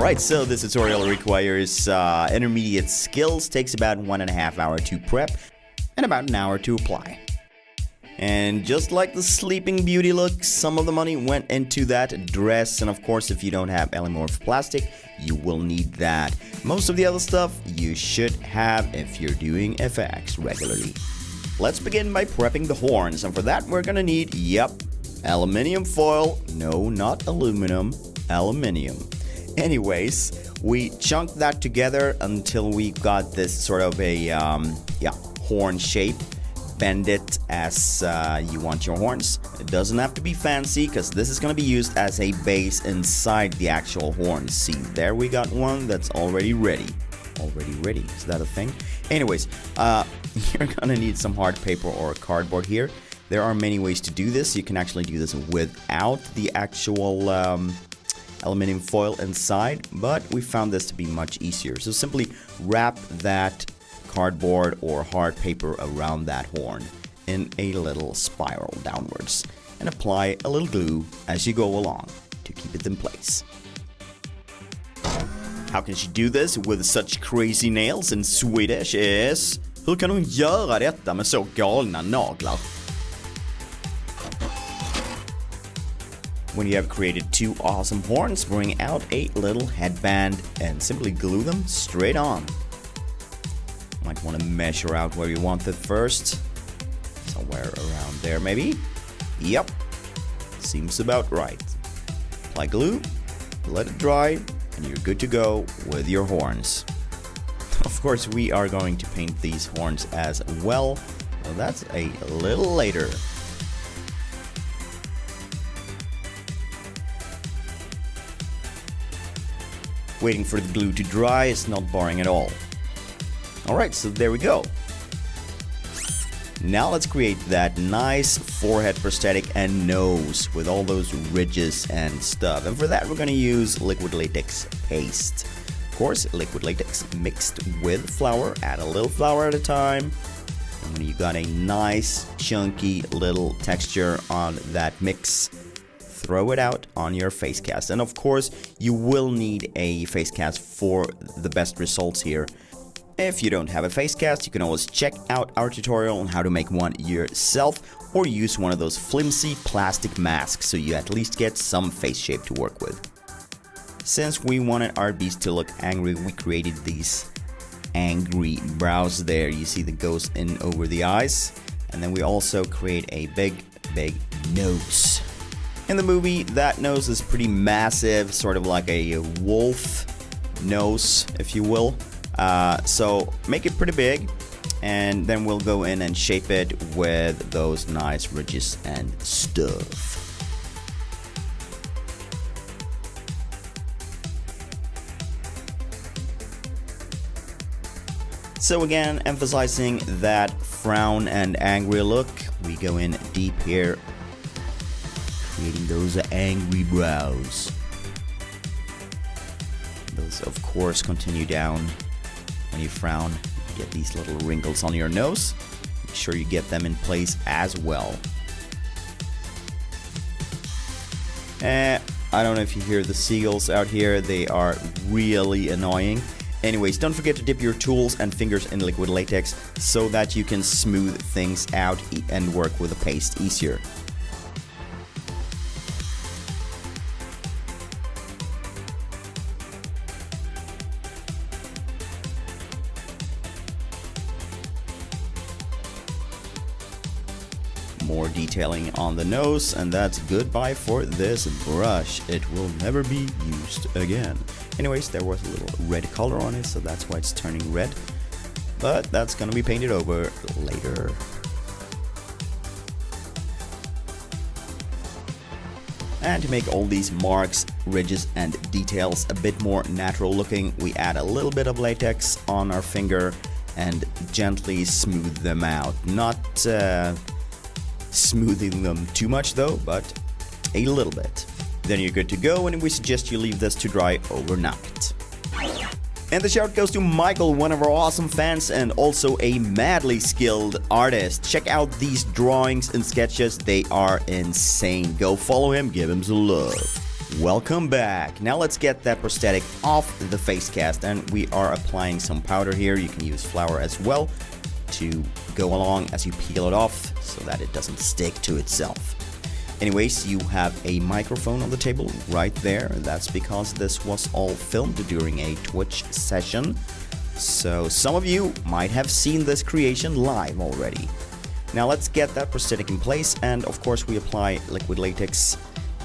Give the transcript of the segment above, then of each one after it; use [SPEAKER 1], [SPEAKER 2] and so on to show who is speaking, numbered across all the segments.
[SPEAKER 1] Alright, so this tutorial requires intermediate skills, takes about 1.5 hours to prep, and about an hour to apply. And just like the Sleeping Beauty look, some of the money went into that dress, and of course if you don't have Ellimorph plastic, you will need that. Most of the other stuff you should have if you're doing FX regularly. Let's begin by prepping the horns, and for that we're gonna need, aluminium foil. No, not aluminum, aluminium. Anyways, we chunked that together until we got this sort of a horn shape. Bend it as you want your horns. It doesn't have to be fancy because this is going to be used as a base inside the actual horns. See, there we got one that's already ready. Already ready, is that a thing? Anyways, you're gonna need some hard paper or cardboard here. There are many ways to do this. You can actually do this without the actual aluminum foil inside, but we found this to be much easier. So simply wrap that cardboard or hard paper around that horn in a little spiral downwards and apply a little glue as you go along to keep it in place. How can she do this with such crazy nails in Swedish is... Hur kan hon göra detta med så galna naglar? When you have created two awesome horns, bring out a little headband and simply glue them straight on. Might want to measure out where you want it first. Somewhere around there, maybe? Yep. Seems about right. Apply glue, let it dry, and you're good to go with your horns. Of course, we are going to paint these horns as well. Well, that's a little later. Waiting for the glue to dry is not boring at all. Alright, so there we go. Now let's create that nice forehead prosthetic and nose with all those ridges and stuff. And for that we're going to use liquid latex paste. Of course, liquid latex mixed with flour. Add a little flour at a time. And when you got a nice chunky little texture on that mix, throw it out on your face cast. And of course, you will need a face cast for the best results here. If you don't have a face cast, you can always check out our tutorial on how to make one yourself, or use one of those flimsy plastic masks so you at least get some face shape to work with. Since we wanted our beast to look angry, we created these angry brows there. You see that goes in over the eyes. And then we also create a big nose. In the movie, that nose is pretty massive, sort of like a wolf nose, if you will. So make it pretty big, and then we'll go in and shape it with those nice ridges and stuff. So again, emphasizing that frown and angry look, we go in deep here, creating those angry brows. Those of course continue down. When you frown, you get these little wrinkles on your nose. Make sure you get them in place as well. I don't know if you hear the seagulls out here. They are really annoying. Anyways, don't forget to dip your tools and fingers in liquid latex so that you can smooth things out and work with the paste easier. More detailing on the nose, and that's goodbye for this brush. It will never be used again. Anyways, there was a little red color on it, so that's why it's turning red. But that's gonna be painted over later. And to make all these marks, ridges, and details a bit more natural looking, we add a little bit of latex on our finger and gently smooth them out. Not smoothing them too much though, but a little bit. Then you're good to go, and we suggest you leave this to dry overnight. And the shout goes to Michael, one of our awesome fans and also a madly skilled artist. Check out these drawings and sketches, they are insane. Go follow him, give him some love. Welcome back. Now let's get that prosthetic off the face cast, and we are applying some powder here. You can use flour as well to go along as you peel it off so that it doesn't stick to itself. Anyways, you have a microphone on the table right there. That's because this was all filmed during a Twitch session. So some of you might have seen this creation live already. Now let's get that prosthetic in place, and of course we apply liquid latex.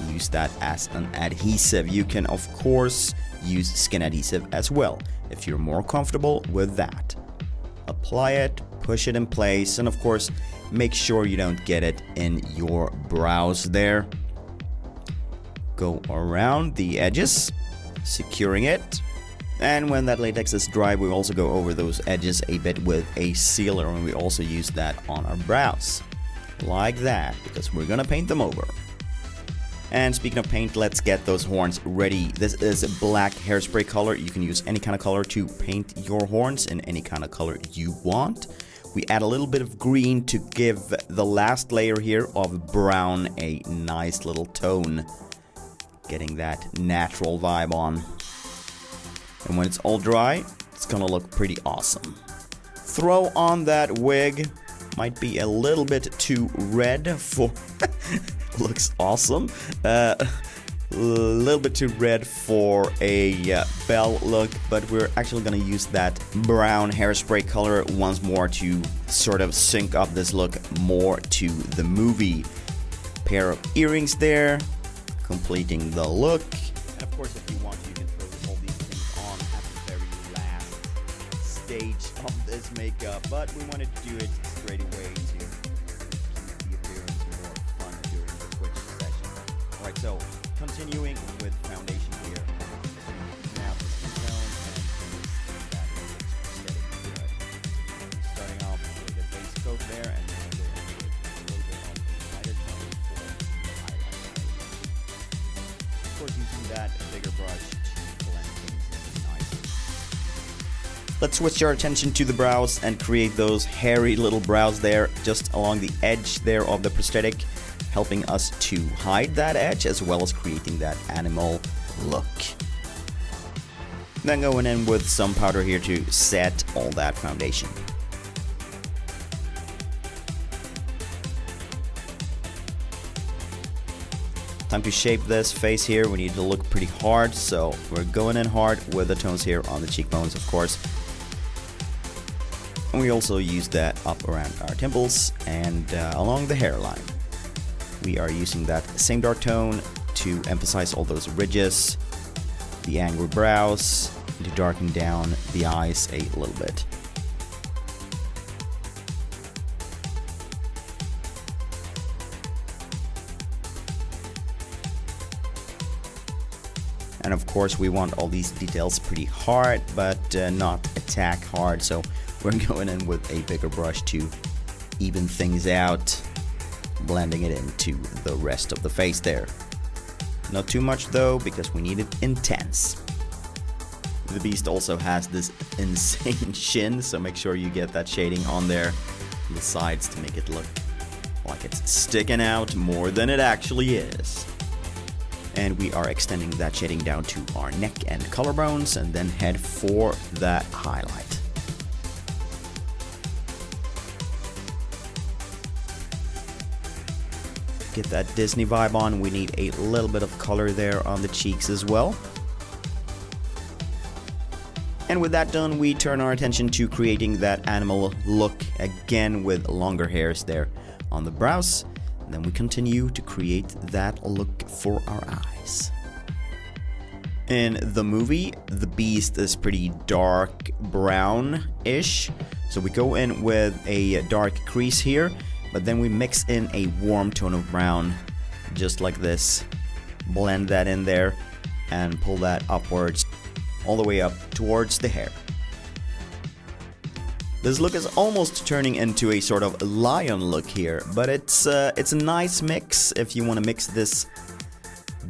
[SPEAKER 1] Use that as an adhesive. You can of course use skin adhesive as well if you're more comfortable with that. Apply it, push it in place, and of course make sure you don't get it in your brows there. Go around the edges, securing it. And when that latex is dry, we also go over those edges a bit with a sealer, and we also use that on our brows. Like that, because we're gonna paint them over. And speaking of paint, let's get those horns ready. This is a black hairspray color. You can use any kind of color to paint your horns in any kind of color you want. We add a little bit of green to give the last layer here of brown a nice little tone, getting that natural vibe on. And when it's all dry, it's gonna look pretty awesome. Throw on that wig. Might be a little bit too red for... looks awesome. A little bit too red for a Belle look, but we're actually gonna use that brown hairspray color once more to sort of sync up this look more to the movie. Pair of earrings there, completing the look. And of course, if you want, you can throw all these things on at the very last stage of this makeup, but we wanted to do it straight away to keep the appearance more fun during the Twitch session. Alright, so continuing with foundation here. Now the skin tone and finish that prosthetic here. Starting off with a base coat there, and then we'll go in with a little bit of a lighter tone for the highlight. Of course, using that bigger brush to blend things in nicely. Let's switch our attention to the brows and create those hairy little brows there, just along the edge there of the prosthetic, helping us to hide that edge as well as creating that animal look. Then going in with some powder here to set all that foundation. Time to shape this face here. We need to look pretty hard, so we're going in hard with the tones here on the cheekbones, of course. And we also use that up around our temples and along the hairline. We are using that same dark tone to emphasize all those ridges, the angry brows, and to darken down the eyes a little bit. And of course we want all these details pretty hard, but not attack hard, so we're going in with a bigger brush to even things out, blending it into the rest of the face there. Not too much though, because we need it intense. The beast also has this insane chin, so make sure you get that shading on there on the sides to make it look like it's sticking out more than it actually is. And we are extending that shading down to our neck and collarbones, and then head for that highlight. Get that Disney vibe on. We need a little bit of color there on the cheeks as well. And with that done, we turn our attention to creating that animal look again with longer hairs there on the brows. And then we continue to create that look for our eyes. In the movie, the beast is pretty dark brown-ish. So we go in with a dark crease here, but then we mix in a warm tone of brown, just like this. Blend that in there and pull that upwards, all the way up towards the hair. This look is almost turning into a sort of lion look here, but it's a nice mix if you want to mix this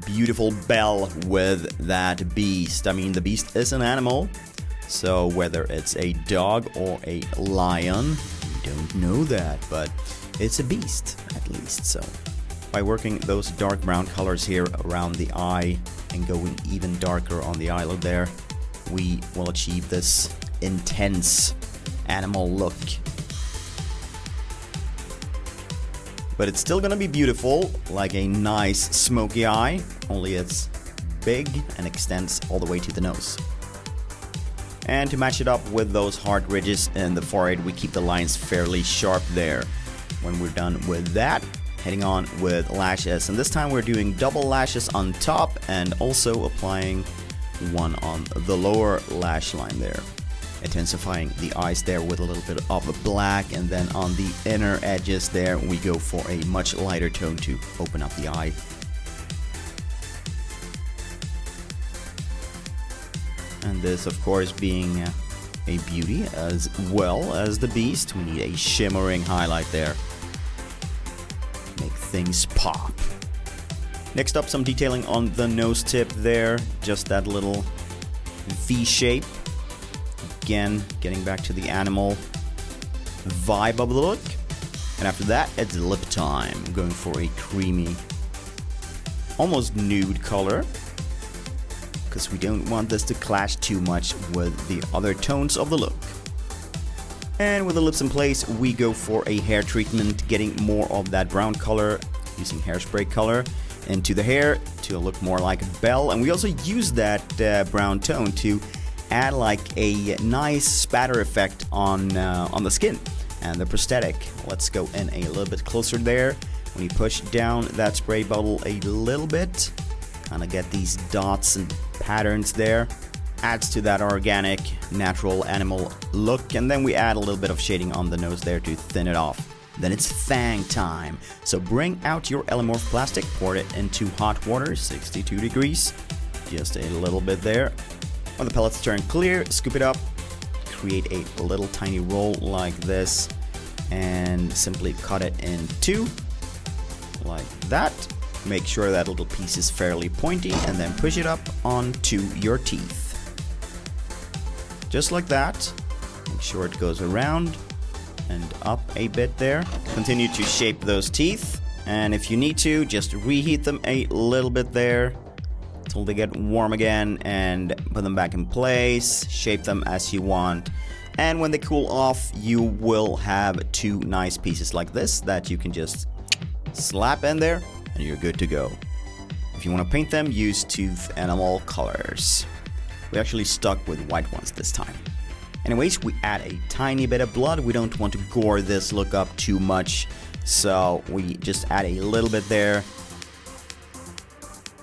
[SPEAKER 1] beautiful Belle with that beast. I mean, the beast is an animal, so whether it's a dog or a lion, we don't know that, but it's a beast at least, so By working those dark brown colors here around the eye and going even darker on the eyelid there, we will achieve this intense animal look. But it's still gonna be beautiful, like a nice smoky eye, only it's big and extends all the way to the nose. And to match it up with those hard ridges in the forehead, we keep the lines fairly sharp there. When we're done with that, heading on with lashes, and this time we're doing double lashes on top and also applying one on the lower lash line there, intensifying the eyes there with a little bit of black, and then on the inner edges there we go for a much lighter tone to open up the eye. And this, of course, being a beauty as well as the beast, we need a shimmering highlight there. Make things pop. Next up, some detailing on the nose tip there, just that little V shape. Again, getting back to the animal vibe of the look. And after that, it's lip time. I'm going for a creamy, almost nude color, because we don't want this to clash too much with the other tones of the look. And with the lips in place, we go for a hair treatment, getting more of that brown color, using hairspray color into the hair to look more like Belle. And we also use that brown tone to add like a nice spatter effect on the skin and the prosthetic. Let's go in a little bit closer there. When you push down that spray bottle a little bit, kind of get these dots and patterns there, adds to that organic, natural animal look. And then we add a little bit of shading on the nose there to thin it off. Then it's fang time. So bring out your Ellimorph plastic, pour it into hot water, 62 degrees, just a little bit there. When the pellets turn clear, scoop it up, create a little tiny roll like this, and simply cut it in two, like that. Make sure that little piece is fairly pointy, and then push it up onto your teeth. Just like that. Make sure it goes around and up a bit there. Continue to shape those teeth, and if you need to, just reheat them a little bit there until they get warm again, and put them back in place, shape them as you want. And when they cool off, you will have two nice pieces like this that you can just slap in there and you're good to go. If you want to paint them, use tooth animal colors. We actually stuck with white ones this time. Anyways, we add a tiny bit of blood. We don't want to gore this look up too much, so we just add a little bit there,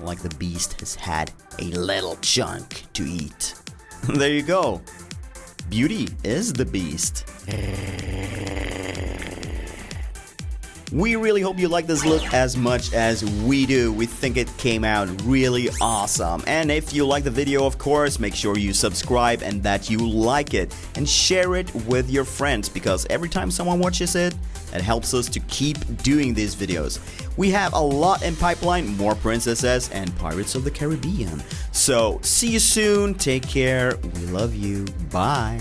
[SPEAKER 1] like the beast has had a little chunk to eat. There you go. Beauty is the beast. We really hope you like this look as much as we do. We think it came out really awesome. And if you like the video, of course, make sure you subscribe and that you like it. And share it with your friends, because every time someone watches it, it helps us to keep doing these videos. We have a lot in pipeline, more princesses and Pirates of the Caribbean. So, see you soon. Take care. We love you. Bye.